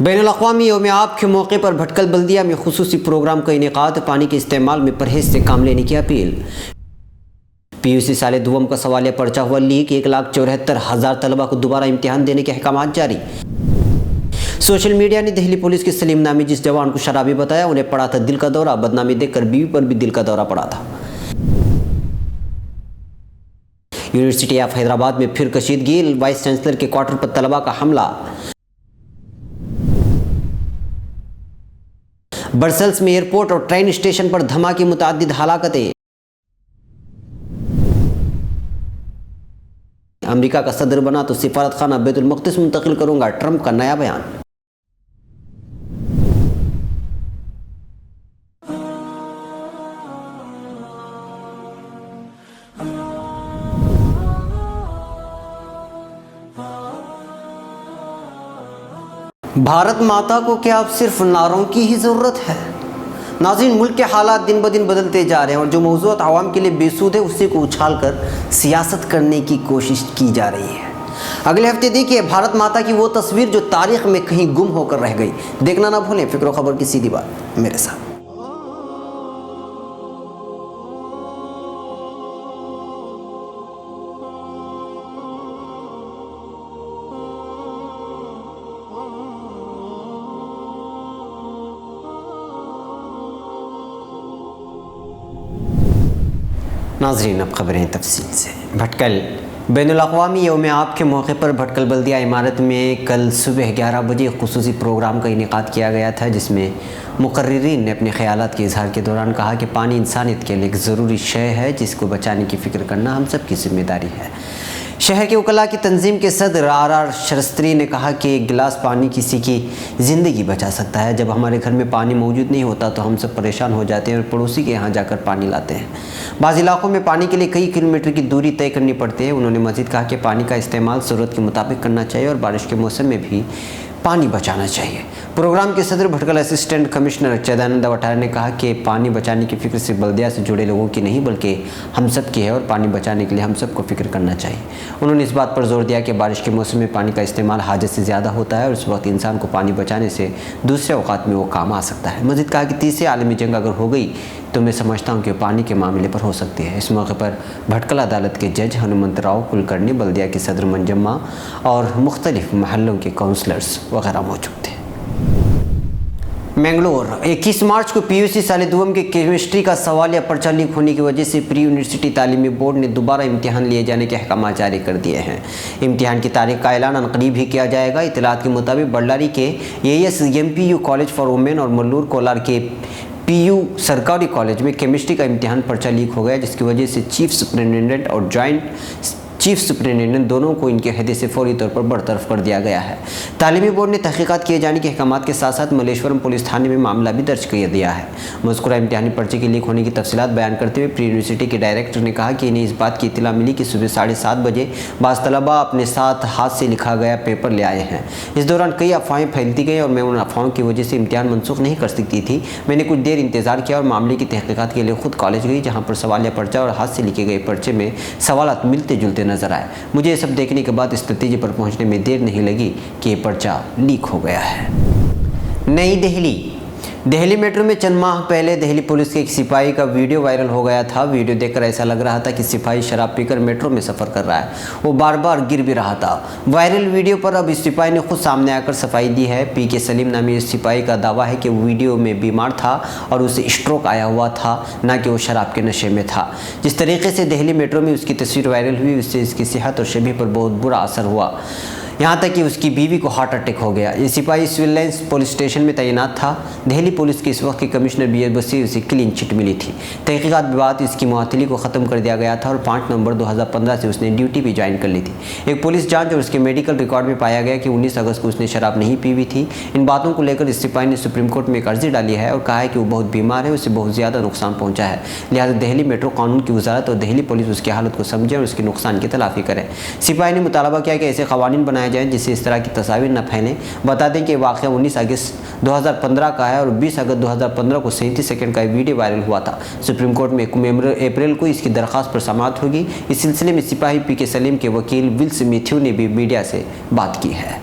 बैनुल-अक़वामी यौम आब के मौके पर भटकल बल्दिया में खुसूसी प्रोग्राम का इनेकाद। पानी के इस्तेमाल में परहेज से काम लेने की अपील। PUC साले दुवम का सवालिया पर्चा हुआ लीक। 1,74,000 तलबा को दोबारा इम्तिहान देने के अहकाम जारी। सोशल मीडिया ने दिल्ली पुलिस के सलीम नामी जिस जवान को शराबी बताया, उन्हें पड़ा था दिल का दौरा। बदनामी देखकर बीवी पर भी दिल का दौरा पड़ा था। यूनिवर्सिटी ऑफ हैदराबाद में फिर कशीदगी। वाइस चांसलर के क्वार्टर पर तलबा का हमला। ब्रसेल्स में एयरपोर्ट और ट्रेन स्टेशन पर धमाके, मुतअद्दिद हलाकतें। अमेरिका का सदर बना तो सिफारत खाना बैतुल मक़दिस मुंतकिल करूंगा, ट्रंप का नया बयान। भारत माता को क्या अब सिर्फ नारों की ही ज़रूरत है? नाज़रीन, मुल्क के हालात दिन ब दिन बदलते जा रहे हैं और जो मौज़ूआत आवाम के लिए बेसूद है उसी को उछाल कर सियासत करने की कोशिश की जा रही है। अगले हफ्ते देखिए भारत माता की वो तस्वीर जो तारीख़ में कहीं गुम होकर रह गई। देखना ना भूलें फ़िक्र ख़बर की सीधी बात मेरे साथ। नाज़रीन, अब खबरें तफसील से। भटकल बैनुल-अक़वामी यौम आब के मौके पर भटकल बल्दिया इमारत में कल सुबह 11 बजे खुसूसी प्रोग्राम का इनेकाद किया गया था, जिसमें मुक़र्रिरीन ने अपने ख़यालात के इज़हार के दौरान कहा कि पानी इंसानियत के लिए एक ज़रूरी शय है, जिसको बचाने की फ़िक्र करना हम सब की ज़िम्मेदारी है। शहर के वकला की तंजीम के सदर RR शरस्त्री ने कहा कि एक गिलास पानी किसी की ज़िंदगी बचा सकता है। जब हमारे घर में पानी मौजूद नहीं होता तो हम सब परेशान हो जाते हैं और पड़ोसी के यहाँ जाकर पानी लाते हैं। बाज़ इलाक़ों में पानी के लिए कई किलोमीटर की दूरी तय करनी पड़ती है। उन्होंने मज़ीद कहा कि पानी का इस्तेमाल ज़रूरत के मुताबिक करना चाहिए और बारिश के मौसम में भी पानी बचाना चाहिए। प्रोग्राम के सदर भटकल असिस्टेंट कमिश्नर चैदानंद वटार ने कहा कि पानी बचाने की फ़िक्र सिर्फ बल्दिया से जुड़े लोगों की नहीं बल्कि हम सब की है और पानी बचाने के लिए हम सबको फ़िक्र करना चाहिए। उन्होंने इस बात पर जोर दिया कि बारिश के मौसम में पानी का इस्तेमाल हाजत से ज़्यादा होता है और उस वक्त इंसान को पानी बचाने से दूसरे औकात में वो काम आ सकता है। मज़ीद कहा कि तीसरी आलमी जंग अगर हो गई तो मैं समझता हूँ कि पानी के मामले पर हो सकती है। इस मौके पर भटकल अदालत के जज हनुमंतराव कुलकर्णी, बल्दिया के सदर मंजम्मा और मुख्तलिफ महलों के काउंसलर्स वगैरह मौजूद थे। मैंगलोर 21 मार्च को PUC साले दुवम के केमिस्ट्री का सवालिया पर्चा लीक होने की वजह से प्री यूनिवर्सिटी तालीमी बोर्ड ने दोबारा इम्तिहान लिए जाने के अहकाम जारी कर दिए हैं। इम्तिहान की तारीख का ऐलान अनकरीब ही किया जाएगा। इतलात के मुताबिक बल्लारी के ASMPU कॉलेज फॉर वुमेन और मल्लूर कोलार के PU सरकारी कॉलेज में केमिस्ट्री का इम्तिहान पर्चा लीक हो गया, जिसकी वजह से चीफ सुपरिटेंडेंट और जॉइंट चीफ सुपरिटेंडेंट दोनों को इनके अहदे से फौरी तौर पर बरतरफ कर दिया गया है। तालीमी बोर्ड ने तहकीकात किए जाने के अहकाम के साथ साथ मलेश्वरम पुलिस थाने में मामला भी दर्ज कर दिया है। मज़कूरा इम्तिहानी पर्चे के लीक होने की तफसीलात बयान करते हुए प्री यूनिवर्सिटी के डायरेक्टर ने कहा कि इन्हें इस बात की इत्तला मिली कि सुबह 7:30 बजे बाज़ तलबा अपने साथ हाथ से लिखा गया पेपर ले आए हैं। इस दौरान कई अफवाहें फैलती गई और मैं उन अफवाहों की वजह से इम्तिहान मनसूख नहीं कर सकती थी। मैंने कुछ देर इंतज़ार किया और मामले की तहकीकात के लिए खुद कॉलेज गई, जहाँ पर सवालिया पर्चा और हाथ से लिखे गए पर्चे में सवालात मिलते जुलते नजर आए। मुझे ये सब देखने के बाद इस नतीजे पर पहुंचने में देर नहीं लगी कि ये पर्चा लीक हो गया है। नई दिल्ली मेट्रो में चंद माह पहले दिल्ली पुलिस के एक सिपाही का वीडियो वायरल हो गया था। वीडियो देखकर ऐसा लग रहा था कि सिपाही शराब पीकर मेट्रो में सफ़र कर रहा है। वो बार बार गिर भी रहा था। वायरल वीडियो पर अब इस सिपाही ने खुद सामने आकर सफाई दी है। PK सलीम नामी इस सिपाही का दावा है कि वो वीडियो में बीमार था और उसे स्ट्रोक आया हुआ था, ना कि वो शराब के नशे में था। जिस तरीके से दिल्ली मेट्रो में उसकी तस्वीर वायरल हुई उससे इसकी सेहत और शबीह पर बहुत बुरा असर हुआ। यहाँ तक कि उसकी बीवी को हार्ट अटैक हो गया। ये सिपाही सिविल लाइन्स पुलिस स्टेशन में तैनात था। दिल्ली पुलिस के इस वक्त के कमिश्नर BS बसी उसे क्लीन चिट मिली थी। तहकीकात के बाद इसकी मुअत्तली को ख़त्म कर दिया गया था और 5 नवंबर 2015 से उसने ड्यूटी भी ज्वाइन कर ली थी। एक पुलिस जांच और उसके मेडिकल रिकॉर्ड में पाया गया कि 19 अगस्त को उसने शराब नहीं पी हुई थी। इन बातों को लेकर इस सिपाही ने सुप्रीम कोर्ट में एक अर्जी डाली है और कहा है कि वो बहुत बीमार है, उसे बहुत ज़्यादा नुकसान पहुँचा है, लिहाजा दिल्ली मेट्रो कानून की वजारत और दिल्ली पुलिस उसकी हालत को समझे और उसके नुकसान की तलाफ़ी करे। सिपाही ने मुतालबा किया कि ऐसे कवानीन बनाए जाएँ जिससे इस तरह की तस्वीर न फैलें। बता दें कि वाक़या 19 अगस्त 2015 का है और 20 अगस्त 2015 को 37 सेकंड का वीडियो वायरल हुआ था। सुप्रीम कोर्ट में 1 अप्रैल को इसकी दरख्वास्त पर समाअत होगी। इस सिलसिले में सिपाही PK सलीम के वकील विल्स मैथ्यू ने भी मीडिया से बात की है।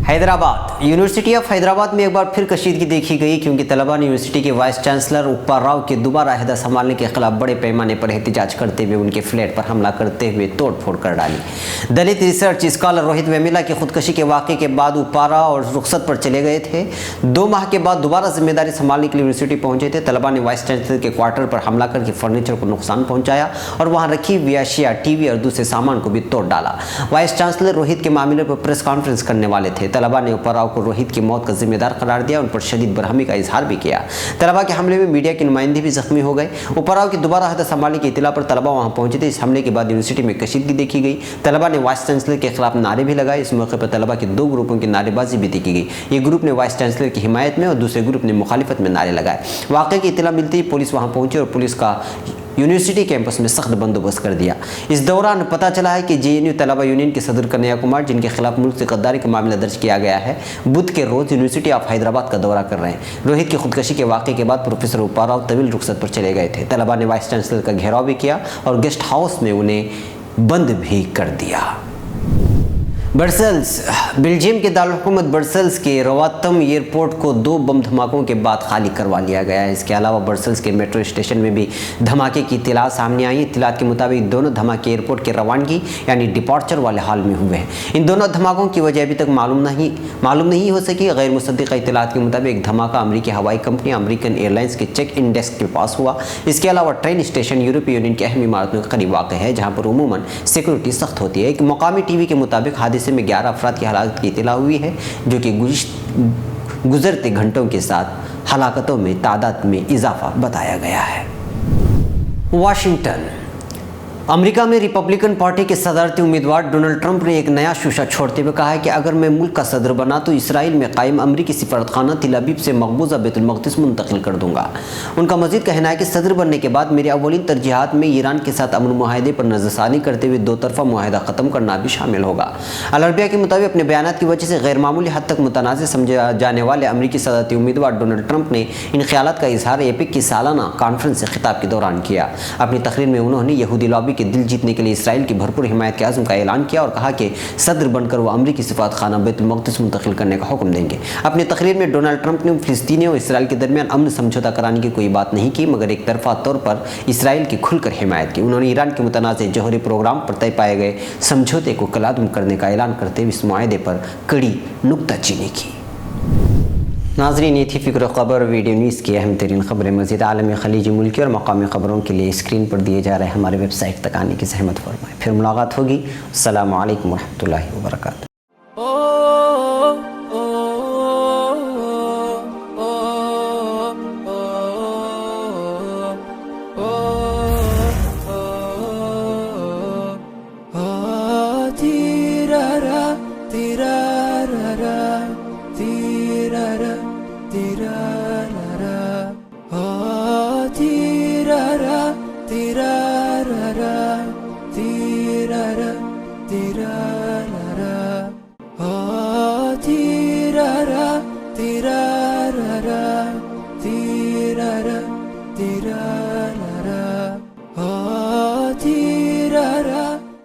हैदराबाद यूनिवर्सिटी ऑफ हैदराबाद में एक बार फिर कशीदगी देखी गई क्योंकि तलबा ने यूनिवर्सिटी के वाइस चांसलर उप्पा राव के दोबारा अहदा संभालने के खिलाफ बड़े पैमाने पर एहतजाज करते हुए उनके फ्लैट पर हमला करते हुए तोड़फोड़ कर डाली। दलित रिसर्च स्कॉलर रोहित वेमुला की खुदकशी के वाक़े के बाद उप्पा राव और रुखसत पर चले गए थे। 2 माह के बाद दोबारा जिम्मेदारी संभालने के लिए यूनिवर्सिटी पहुंचे थे। तलबा ने वाइस चांसलर के क्वार्टर पर हमला करके फर्नीचर को नुकसान पहुंचाया और वहां रखी हुई अशिया, टीवी और दूसरे सामान को भी तोड़ डाला। वाइस चांसलर रोहित के मामले पर प्रेस कॉन्फ्रेंस करने वाले थे। तलबा ने उप्पा राव को रोहित की मौत का जिम्मेदार करार दिया, उन पर शदीद बरहमी का इजहार भी किया। तलबा के हमले में मीडिया के नुमाइंदे भी जख्मी हो गए। उप्पा राव की दोबारा अहदा संभालने की इतला पर तलबा वहां पहुंचे थे। इस हमले के बाद यूनिवर्सिटी में कशीदगी देखी गई। तलबा ने वाइस चांसलर के खिलाफ नारे भी लगाए। इस मौके पर तलबा के 2 ग्रुपों की नारेबाजी भी देखी गई। एक ग्रुप ने वाइस चांसलर की हिमायत में और दूसरे ग्रुप ने मुखालिफत में नारे लगाए। वाक़े की इतला मिलती ही पुलिस वहां पहुंची और पुलिस का यूनिवर्सिटी कैंपस में सख्त बंदोबस्त कर दिया। इस दौरान पता चला है कि JNU तलबा यूनियन के सदर कन्हैया कुमार, जिनके खिलाफ मुल्क से गद्दारी का मामला दर्ज किया गया है, बुध के रोज यूनिवर्सिटी ऑफ हैदराबाद का दौरा कर रहे हैं। रोहित की खुदकशी के वाक़े के बाद प्रोफेसर उप्पा राव तवील रुखसत पर चले गए थे। तलबा ने वाइस चांसलर का घेराव भी किया और गेस्ट हाउस में उन्हें बंद भी कर दिया। ब्रसेल्स बेल्जियम के दारुल-हुकूमत ब्रसेल्स के रवातम एयरपोर्ट को 2 बम धमाकों के बाद खाली करवा लिया गया है। इसके अलावा ब्रसेल्स के मेट्रो स्टेशन में भी धमाके की इत्तलात सामने आई। इत्तलात के मुताबिक दोनों धमाके एयरपोर्ट के रवानगी यानी डिपार्चर वाले हाल में हुए हैं। इन दोनों धमाकों की वजह अभी तक मालूम नहीं हो सकी। गैर मुसद्दिक़ा इत्तलात के मुताबिक धमाका अमरीकी हवाई कंपनी अमेरिकन एयरलाइंस के चेक इन डेस्क के पास हुआ। इसके अलावा ट्रेन स्टेशन यूरोपीय यूनियन की अहम इमारतों के करीब वाक़ है, जहाँ पर उमूमन सिक्योरिटी सख्त होती है। एक मकामी TV के मुताबिक हादसे में 11 अफराद की हलाकत की इत्तला हुई है, जो कि गुजरते घंटों के साथ हलाकतों में तादाद में इजाफा बताया गया है। वाशिंगटन अमेरिका में रिपब्लिकन पार्टी के सदारती उम्मीदवार डोनाल्ड ट्रंप ने एक नया शूशा छोड़ते हुए कहा है कि अगर मैं मुल्क का सदर बना तो इसराइल में कायम अमरीकी सिफारतखाना तिल अबीब से मकबूजा बैतुल मक़दिस मुंतकिल कर दूंगा। उनका मजीद कहना है कि सदर बनने के बाद मेरी अव्वलीन तरजीहात में ईरान के साथ अमन मुआहदे पर नज़रसानी करते हुए 2 तरफ़ा मुआहदा ख़त्म करना भी शामिल होगा। अल अरबिया के मुताबिक अपने बयानात की वजह से गैर मामूली हद तक मुतनाज़ समझे जाने वाले अमरीकी सदारती उम्मीदवार डोनाल्ड ट्रंप ने इन ख्यालात का इजहार एपिक की सालाना कॉन्फ्रेंस से खिताब के दौरान किया। अपनी तकरीर में उन्होंने यहूदी लॉबी के दिल जीतने के लिए इसराइल की भरपूर हिमायत के आज़म का ऐलान किया और कहा कि सदर बनकर वो अमरीकी सिफारतखाना बैतुल मक़दिस मुंतकिल करने का हुक्म देंगे। अपनी तकरीर में डोनाल्ड ट्रंप ने फ़िलिस्तीनियों और इसराइल के दरमियान अमन समझौता कराने की कोई बात नहीं की, मगर एक तरफा तौर पर इसराइल की खुलकर हिमायत की। उन्होंने ईरान के मुतनाज़ जौहरी प्रोग्राम पर तय पाए गए समझौते को कलादम करने का ऐलान करते हुए इस मुआहदे पर कड़ी नुक्ताचीनी की। नाज़रीन, ये थी फ़िक्र ख़बर वीडियो न्यूज़ की अहम तरीन ख़बरें। मज़ीद आलमी खलीजी मुल्की और मकामी ख़बरों के लिए स्क्रीन पर दिए जा रहे हमारे वेबसाइट तक आने की ज़हमत फरमाएं। फिर मुलाकात होगी। अस्सलामु अलैकुम वरहमतुल्लाहि वबरकातुहू। Tira